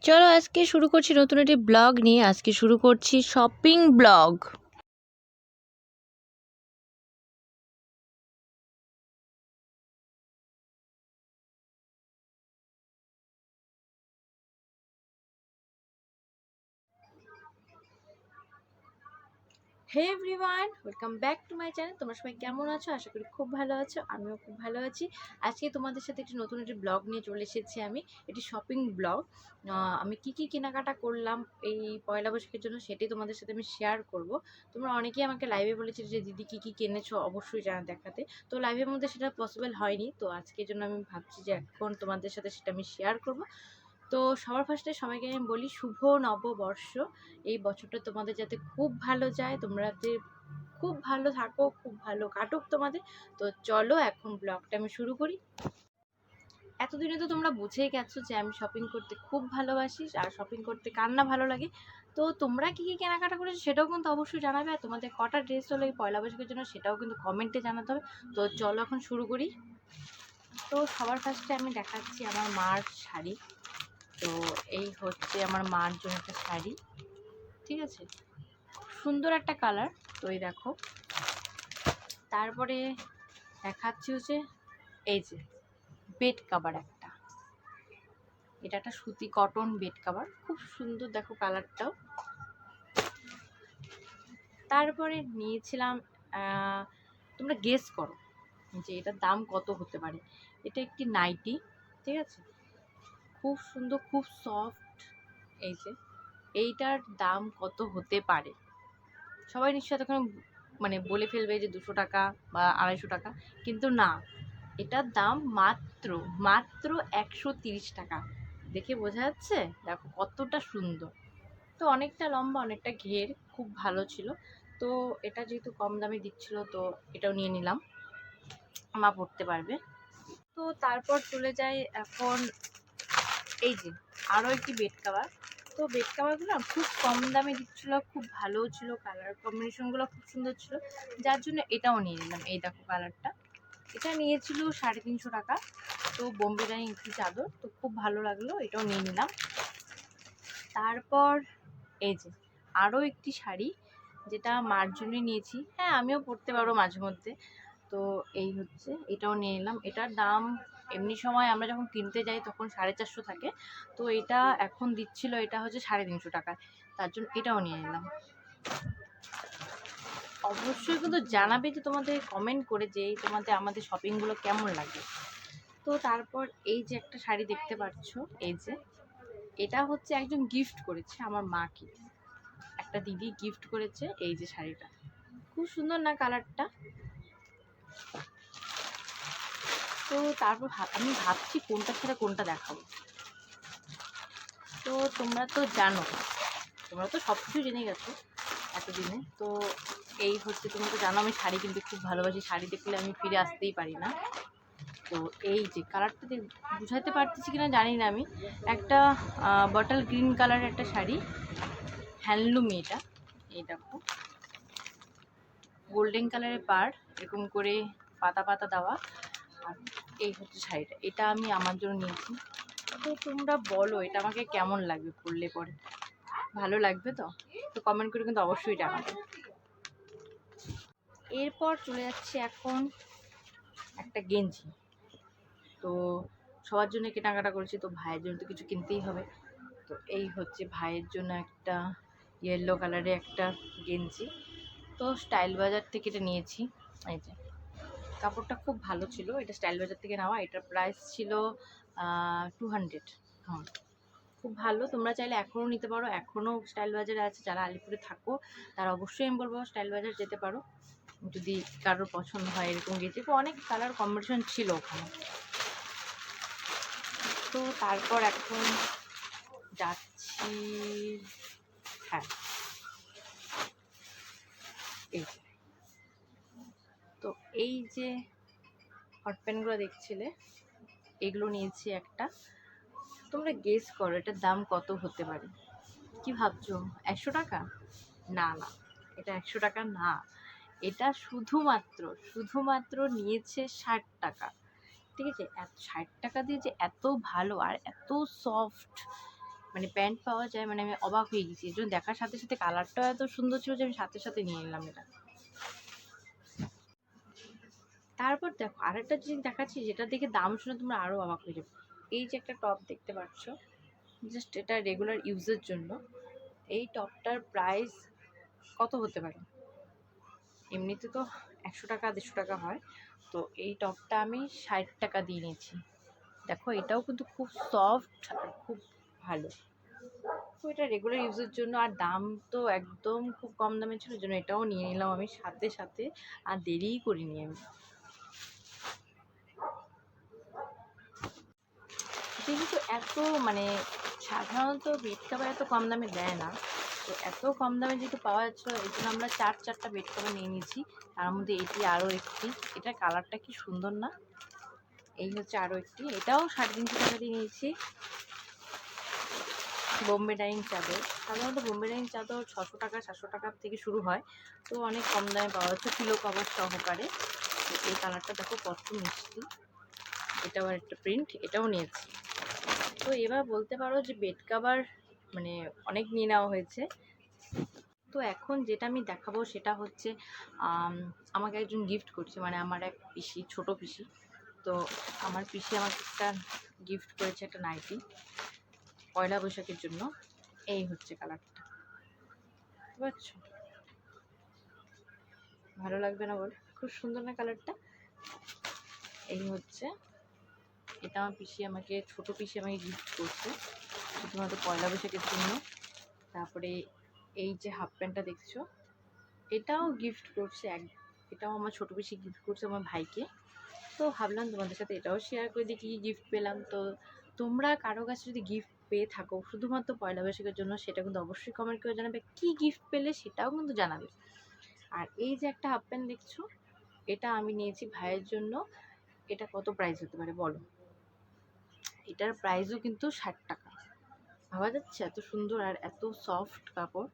চলো আজকে শুরু করছি নতুন একটি ব্লগ নিয়ে। আজকে শুরু করছি shopping blog. Hey everyone, welcome back to my channel. তোমরা সবাই কেমন আছো? আশা করি খুব ভালো আছো, আমিও খুব ভালো আছি। আজকে তোমাদের সাথে একটি নতুন একটি ব্লগ নিয়ে চলে এসেছি আমি। এটি শপিং ব্লগ। আমি কি কেনাকাটা করলাম এই পয়লা বৈশাখের জন্য সেটাই তোমাদের সাথে আমি শেয়ার করব। তোমরা অনেকেই আমাকে লাইভে বলেছে যে দিদি কি কিনেছো অবশ্যই জানা দেখাতে। তো লাইভের মধ্যে সেটা পসিবল হয়নি, তো আজকের জন্য আমি ভাবছি যে এখন তোমাদের সাথে সেটা আমি শেয়ার করব। তো সবার ফার্স্টে সবাইকে আমি বলি শুভ নববর্ষ। এই বছরটা তোমাদের যাতে খুব ভালো যায়, তোমরা যাতে খুব ভালো থাকো, খুব ভালো কাটুক তোমাদের। তো চলো এখন ব্লগটা আমি শুরু করি। এতদিনে তো তোমরা বুঝেই গেছো যে আমি শপিং করতে খুব ভালোবাসি, আর শপিং করতে কার না ভালো লাগে। তো তোমরা কি কেনাকাটা করেছো সেটাও কিন্তু অবশ্যই জানাবে, আর তোমাদের কটা ড্রেস হলো এই পয়লা বৈশাখের জন্য সেটাও কিন্তু কমেন্টে জানাতে হবে। তো চলো এখন শুরু করি। তো সবার ফার্স্টে আমি দেখাচ্ছি আমার মার শাড়ি। তো এই হচ্ছে আমার মার জন্য একটা শাড়ি, ঠিক আছে, সুন্দর একটা কালার। তো এই দেখো। তারপরে দেখাচ্ছি হচ্ছে এই যে বেড কাভার একটা, এটা একটা সুতি কটন বেড কাভার, খুব সুন্দর দেখো কালারটাও। তারপরে নিয়েছিলাম, তোমরা গেস করো যে এটার দাম কত হতে পারে। এটা একটি নাইটি, ঠিক আছে, খুব সুন্দর, খুব সফট। এই যে এইটার দাম কত হতে পারে সবাই নিশ্চয়ই তখন বলে ফেলবে যে 200 টাকা বা 250 টাকা, কিন্তু না, এটার দাম মাত্র মাত্র 130 টাকা। দেখে বোঝা যাচ্ছে, দেখো কতটা সুন্দর। তো অনেকটা লম্বা, অনেকটা ঘের, খুব ভালো ছিল। তো এটা যেহেতু কম দামে দিচ্ছিল তো এটাও নিয়ে নিলাম, মা পড়তে পারবে। তো তারপর চলে যাই এখন এই যে আরও একটি বেড কাভার। তো বেড কাভারগুলো খুব কম দামে দিচ্ছিলো, খুব ভালোও ছিল, কালার কম্বিনেশনগুলো খুব সুন্দর ছিল, যার জন্য এটাও নিয়ে নিলাম। এই দেখো কালারটা, এটা নিয়েছিল 350 টাকা। তো বোম্বে ডাইনিং একটি চাদর, তো খুব ভালো লাগলো, এটাও নিয়ে নিলাম। তারপর এই যে আরও একটি শাড়ি, যেটা মার জন্য নিয়েছি, হ্যাঁ আমিও পরতে পারবো মাঝে মধ্যে। তো এই হচ্ছে, এটাও নিয়ে নিলাম। এটার দাম এমনি সময় আমরা যখন কিনতে যাই তখন 450 থাকে, তো এটা এখন দিচ্ছিল, এটা হচ্ছে 350 টাকা, তার জন্য এটাও নিয়ে নিলাম। অবশ্যই কিন্তু জানাবে যে তোমাদের কমেন্ট করে যে তোমাদের আমাদের শপিংগুলো কেমন লাগে। তো তারপর এই যে একটা শাড়ি দেখতে পাচ্ছ, এই যে এটা হচ্ছে একজন গিফট করেছে আমার মাকে, একটা দিদি গিফট করেছে। এই যে শাড়িটা খুব সুন্দর না কালারটা। তো তারপর আমি ভাবছি কোনটা ছেড়ে কোনটা দেখাবো। তো তোমরা তো জানো, তোমরা তো সব কিছু জেনে গেছো এতদিনে। তো এই হচ্ছে, তোমরা তো জানো আমি শাড়ি কিনতে খুব ভালোবাসি, শাড়ি দেখলে আমি ফিরে আসতেই পারি না। তো এই যে কালারটা বুঝাতে পারতেছি কিনা জানি না আমি, একটা বটল গ্রিন কালারের একটা শাড়ি, হ্যান্ডলুমি এটা। এই দেখো গোল্ডেন কালারের পাড়, এরকম করে পাতা পাতা দেওয়া। আর এই হচ্ছে শাড়িটা, এটা আমি আমার জন্য নিয়েছি। তো তোমরা বলো এটা আমাকে কেমন লাগবে পরলে পরে, ভালো লাগবে তো? তো কমেন্ট করে কিন্তু অবশ্যই জানাবে। এরপর চলে যাচ্ছে এখন একটা গেঞ্জি। তো সবার জন্য কেনাকাটা করেছি, তো ভাইয়ের জন্য তো কিছু কিনতেই হবে। তো এই হচ্ছে ভাইয়ের জন্য একটা ইয়েলো কালারের একটা গেঞ্জি। তো স্টাইল বাজার থেকে এটা নিয়েছি। এই যে কাপড়টা খুব ভালো ছিল, এটা স্টাইল বাজার থেকে নেওয়া, এটার প্রাইস ছিল 200। হুম, খুব ভালো। তোমরা চাইলে এখনও নিতে পারো, এখনও স্টাইল বাজারে আছে। যারা আলিপুরে থাকো তারা অবশ্যই আমি বলবো স্টাইল বাজার যেতে পারো, যদি কারোর পছন্দ হয় এরকম গেঞ্জি। তো অনেক কালার কম্বিনেশন ছিল ওখানে। তো তারপর এখন যাচ্ছি, হ্যাঁ এই যে, তো এই যে হট প্যান্টগুলো দেখছিলে, এগুলো নিয়েছি একটা। তোমরা গেস করো এটার দাম কত হতে পারে। কি ভাবছো 100 টাকা? না না, এটা 100 টাকা না, এটা শুধুমাত্র শুধুমাত্র নিয়েছে 60 টাকা। ঠিক আছে, 60 টাকা দিয়ে যে এত ভালো আর এত সফট মানে প্যান্ট পাওয়া যায়, মানে আমি অবাক হয়ে গেছি। এর জন্য দেখার সাথে সাথে কালারটাও এত সুন্দর ছিল যে আমি সাথে সাথে নিয়ে নিলাম এটা। তারপর দেখো আরেকটা জিনিস দেখাচ্ছি, যেটা দেখে দাম শুনে তোমরা আরও অবাক হয়ে যাবে। এই যে একটা টপ দেখতে পাচ্ছ, জাস্ট এটা রেগুলার ইউজের জন্য। এই টপটার প্রাইস কত হতে পারে? এমনিতে তো 100 টাকা 150 টাকা হয়, তো এই টপটা আমি 60 টাকা দিয়ে নিয়েছি। দেখো এটাও কিন্তু খুব সফট আর খুব ভালো। তো এটা রেগুলার ইউজের জন্য, আর দাম তো একদম খুব কম দামে ছিল, জন্য এটাও নিয়ে নিলাম আমি সাথে সাথে, আর দেরিই করিনি আমি। যেহেতু এত মানে সাধারণত বেড কভার এত কম দামে দেয় না, তো এত কম দামে যেহেতু পাওয়া যাচ্ছিল, এই জন্য আমরা চারটা বেড কভার নিয়ে নিয়েছি। তার মধ্যে এটি আরও একটি, এটার কালারটা কি সুন্দর না? এই হচ্ছে আরও একটি, এটাও 350 টাকা দিয়ে নিয়েছি। বোম্বে ডাইনিং চাদর, সাধারণত বোম্বে ডাইনিং চাদর 600 টাকা 700 টাকার থেকে শুরু হয়, তো অনেক কম দামে পাওয়া যাচ্ছে পিলো কভার সহকারে। তো এই কালারটা দেখো কত মিষ্টি, এটাও একটা প্রিন্ট, এটাও নিয়েছি। তো এবার বলতে পারো যে বেড কভার মানে অনেক নিয়ে নেওয়া হয়েছে। তো এখন যেটা আমি দেখাবো সেটা হচ্ছে আমাকে একজন গিফট করছে, মানে আমার এক পিসি, ছোট পিসি। তো আমার পিসি আমাকে একটা গিফট করেছে, একটা নাইটি, পয়লা বৈশাখের জন্য। এই হচ্ছে কালারটা, বুঝতে পারছো? ভালো লাগবে না বল? খুব সুন্দর না কালারটা? এই হচ্ছে, এটা আমার পিসি আমাকে, ছোট পিসি আমাকে গিফট করছে শুধুমাত্র পয়লা বৈশাখের জন্য। তারপরে এই যে হাফ প্যান্টটা দেখছো, এটাও গিফট করছে এটাও আমার ছোট পিসি গিফট করছে আমার ভাইকে। তো ভাবলাম তোমাদের সাথে এটাও শেয়ার করে দিই কী গিফট পেলাম। তো তোমরা কারো কাছে যদি গিফট পেয়ে থাকো শুধুমাত্র পয়লা বৈশাখের জন্য, সেটা কিন্তু অবশ্যই কমেন্ট করে জানাবে। কী গিফট পেলে সেটাও কিন্তু জানাবে। আর এই যে একটা হাফ প্যান্ট দেখছো, এটা আমি নিয়েছি ভাইয়ের জন্য। এটা কত প্রাইস হতে পারে বলো? এটার প্রাইসও কিন্তু 60 টাকা। ভাবা যাচ্ছে এত সুন্দর আর এত সফট কাপড়।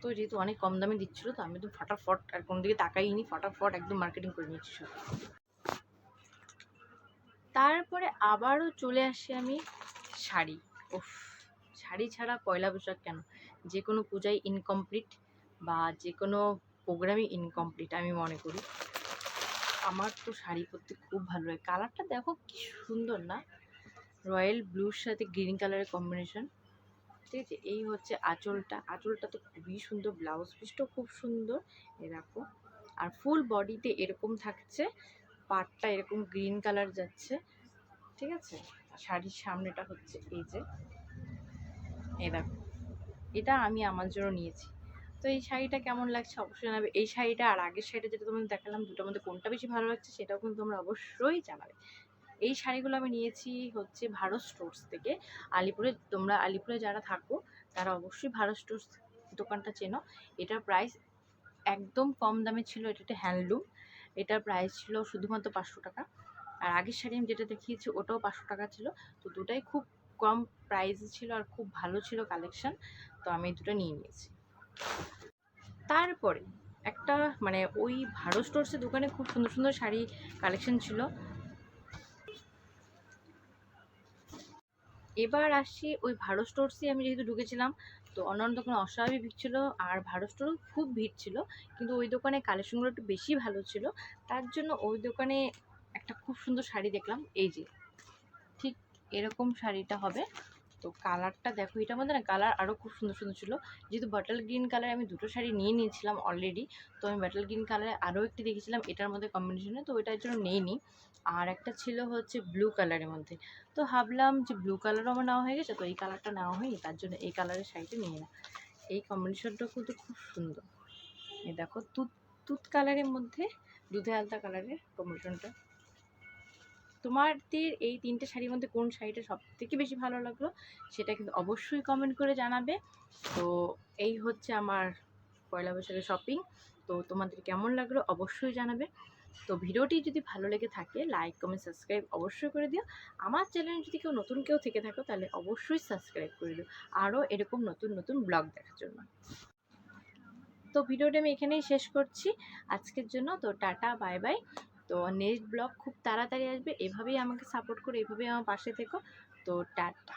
তো যেহেতু অনেক কম দামে দিচ্ছিলো, তো আমি তো ফটাফট আর কোনো দিকে তাকাইনি, ফটাফট একদম মার্কেটিং করে নিচ্ছি সব। তারপরে আবারও চলে আসি আমি শাড়ি। উফ, শাড়ি ছাড়া পয়লা বৈশাখ কেন, যে কোনো পূজায় ইনকমপ্লিট বা যে কোনো প্রোগ্রামই ইনকমপ্লিট আমি মনে করি। আমার তো শাড়ি পরতে খুব ভালো লাগে। কালারটা দেখো কি সুন্দর না, রয়্যাল ব্লুর সাথে গ্রিন কালারের কম্বিনেশন। ঠিক আছে, এই হচ্ছে আঁচলটা তো খুবই সুন্দর, ব্লাউজ পিসটাও খুব সুন্দর, এ দেখো। আর ফুল বডিতে এরকম থাকছে, পাটটা এরকম গ্রিন কালার যাচ্ছে, ঠিক আছে। শাড়ির সামনেটা হচ্ছে এই যে, এই দেখো, এটা আমি আমার জন্য নিয়েছি। তো এই শাড়িটা কেমন লাগছে অবশ্যই জানাবে। এই শাড়িটা আর আগের শাড়িটা যেটা তোমাদের দেখালাম, দুটোর মধ্যে কোনটা বেশি ভালো লাগছে সেটাও কিন্তু তোমরা অবশ্যই জানাবে। এই শাড়িগুলো আমি নিয়েছি হচ্ছে ভারত স্টোর্স থেকে, আলিপুরে। তোমরা আলিপুরে যারা থাকো তারা অবশ্যই ভারত স্টোর্স দোকানটা চেনো। এটার প্রাইস একদম কম দামে ছিল, এটা একটা হ্যান্ডলুম। এটার প্রাইস ছিল শুধুমাত্র 500 টাকা। আর আগের শাড়ি আমি যেটা দেখিয়েছি ওটাও 500 টাকা ছিল। তো দুটাই খুব কম প্রাইসে ছিল আর খুব ভালো ছিল কালেকশন, তো আমি দুটো নিয়ে নিয়েছি। তারপরে একটা মানে ওই ভারত স্টোর্সের দোকানে খুব সুন্দর সুন্দর শাড়ি কালেকশন ছিল। এবার আসছি ওই ভারত স্টোর্সে আমি যেহেতু ঢুকেছিলাম, তো অন্যান্য দোকানে অস্বাভাবিক ভিড় ছিল, আর ভারত স্টোরও খুব ভিড় ছিল, কিন্তু ওই দোকানে কালেকশনগুলো একটু বেশি ভালো ছিল। তার জন্য ওই দোকানে একটা খুব সুন্দর শাড়ি দেখলাম, এই যে ঠিক এরকম শাড়িটা হবে। তো কালারটা দেখো, এটার মধ্যে না কালার আরও খুব সুন্দর সুন্দর ছিল। যেহেতু বাটল গ্রিন কালারে আমি দুটো শাড়ি নিয়ে নিয়েছিলাম অলরেডি, তো আমি বাটল গ্রিন কালারে আরও একটি দেখেছিলাম এটার মধ্যে কম্বিনেশনে, তো ওইটার জন্য নেইনি। আর একটা ছিল হচ্ছে ব্লু কালারের মধ্যে, তো ভাবলাম যে ব্লু কালারও আমার নেওয়া হয়ে গেছে, তো এই কালারটা নেওয়া হয়নি, তার জন্য এই কালারের শাড়িটা নিয়ে না। এই কম্বিনেশনটাও কিন্তু খুব সুন্দর। এই দেখো তুত তুত কালারের মধ্যে দুধে আলতা কালারের কম্বিনেশনটা। তোমাদের এই তিনটে শাড়ির মধ্যে কোন শাড়িটা সব থেকে বেশি ভালো লাগলো সেটা কিন্তু অবশ্যই কমেন্ট করে জানাবে। তো এই হচ্ছে আমার পয়লা বৈশাখের শপিং। তো তোমাদের কেমন লাগলো অবশ্যই জানাবে। তো ভিডিওটি যদি ভালো লেগে থাকে লাইক কমেন্ট সাবস্ক্রাইব অবশ্যই করে দিও। আমার চ্যানেলে যদি নতুন কেউ থেকে থাকো তাহলে অবশ্যই সাবস্ক্রাইব করে দিও আরও এরকম নতুন নতুন ব্লগ দেখার জন্য। তো ভিডিওটা আমি এখানেই শেষ করছি আজকের জন্য। তো টাটা, বাই বাই। তো নেক্সট ব্লগ খুব তাড়াতাড়ি আসবে, এভাবেই আমাকে সাপোর্ট করে, এভাবেই আমার পাশে থেকো। তো টাটা।